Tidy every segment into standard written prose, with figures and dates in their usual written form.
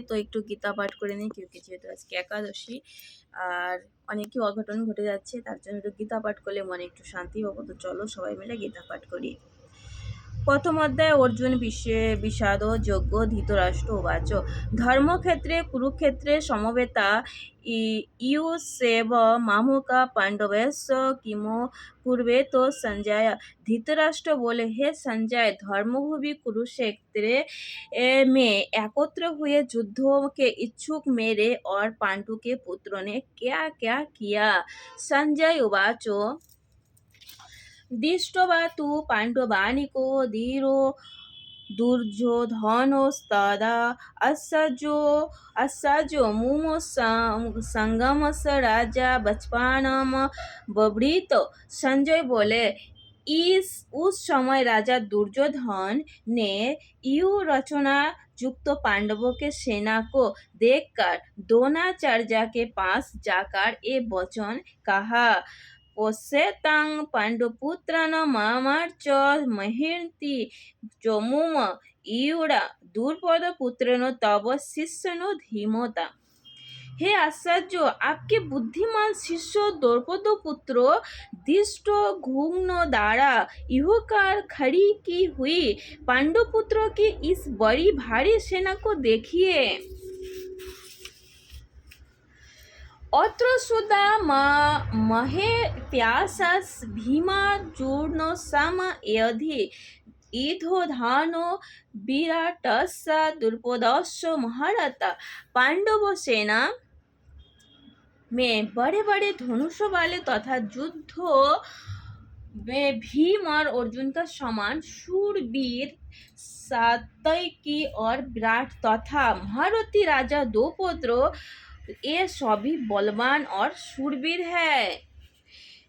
তো একটু গীতা পাঠ করে নিই, কেউ যেহেতু আজকে একাদশী আর অনেকই অঘটন ঘটে যাচ্ছে, তার জন্য একটু গীতা পাঠ করলে মনে একটু শান্তি পাবো। তো চলো সবাই মিলে গীতা পাঠ করি। প্রথম অধ্যায় অর্জুন বিষাদ যজ্ঞ ধৃতরাষ্ট্র উবাচ ধর্মক্ষেত্রে কুরুক্ষেত্রে সমবেতা ইয়ুসেব মামুকা পাণ্ডবেশ কিমো পূর্বে তো সঞ্জয়। ধৃতরাষ্ট্র বলে, হে সঞ্জয়, धर्मभूमि कुरुक्षेत्र में एकत्र हुए युद्धों के इच्छुक मेरे और पांडु के पुत्रों ने क्या क्या किया। संजय उवाच दृष्ट्वा तु पाण्डवानीको धीरो दुर्योधनस्तदा अस्सजो मुमो संगमस राजा बचपनम बवृत। संजय बोले, उस समय राजा दुर्योधन ने यु रचना युक्त पांडवों के सेना को देखकर द्रोणाचार्य के पास जाकर ये वचन कहा, पश्यतां पांडुपुत्रान् मामार्च महिर्ति चमुम इयुरा दुर्पदपुत्रेण तव शिष्यनो धीमता। हे आचार्य, आपके बुद्धिमान शिष्य द्रौपद पुत्र दृष्ट घुग्न द्वारा युहकार खड़ी की हुई पांडुपुत्रों की इस बड़ी भारी सेना को देखिए। अत्र सुदा महे प्यासास भीमार्जुन सम यधि ईधोधानो विराटस्य द्रुपदस्य महारथ। पांडव सेना में बड़े बड़े धनुष वाले तथा युद्ध में भीम और अर्जुन का समान शूरवीर सात्यकी और विराट तथा महारथी राजा द्रौपद ये सभी बलवान और शूरवीर है।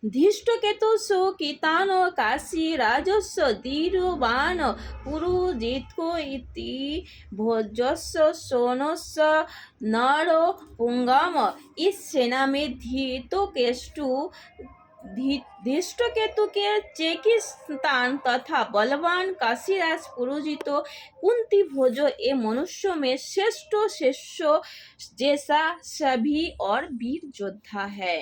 धृष्टकेतु सुकितानो काशी राजस्व धीरवान पुरुजित्को इति भोजस्व सोनस्य नरो पुंगम। इस सेना में धृष्टकेतु के चेकिस्तान तथा बलवान काशीराज पुरोजित कुंती भोजो ये मनुष्य में श्रेष्ठ जैसा सभी और वीर योद्धा है।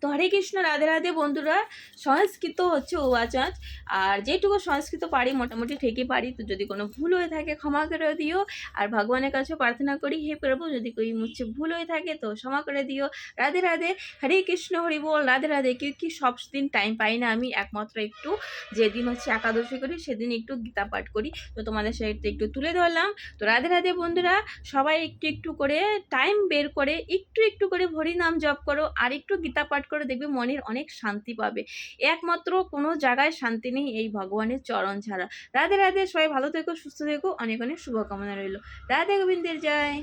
তো হরে কৃষ্ণ, রাধে রাধে বন্ধুরা। সংস্কৃত হচ্ছে উবাচাজ, আর যেটুকু সংস্কৃত পারি মোটামুটি ঠিকই পারি। তো যদি কোনো ভুল হয়ে থাকে ক্ষমা করে দিও, আর ভগবানের কাছে প্রার্থনা করি, হে প্রভু যদি कोई মুঝसे ভুল হয়ে থাকে তো ক্ষমা করে দিও। রাধে রাধে, হরে কৃষ্ণ, হরি বল, রাধে রাধে। কি সব দিন টাইম পাই না আমি, একমাত্র একটু যেদিন হচ্ছে একাদশী করি সেদিন একটু গীতা পাঠ করি, তো তোমাদের সাথে একটু তুলে ধরলাম। তো রাধে রাধে বন্ধুরা, সবাই একটু একটু করে টাইম বের করে একটু করে হরি নাম জপ করো, আর একটু গীতা পাঠ করে দেখবে মনের অনেক শান্তি পাবে। একমাত্র কোনো জায়গায় শান্তি নেই এই ভগবানের চরণ ছাড়া। রাধে রাধে, সবাই ভালো থেকো, সুস্থ থেকো, অনেক অনেক শুভকামনা রইল। রাধে গোবিন্দের জয়।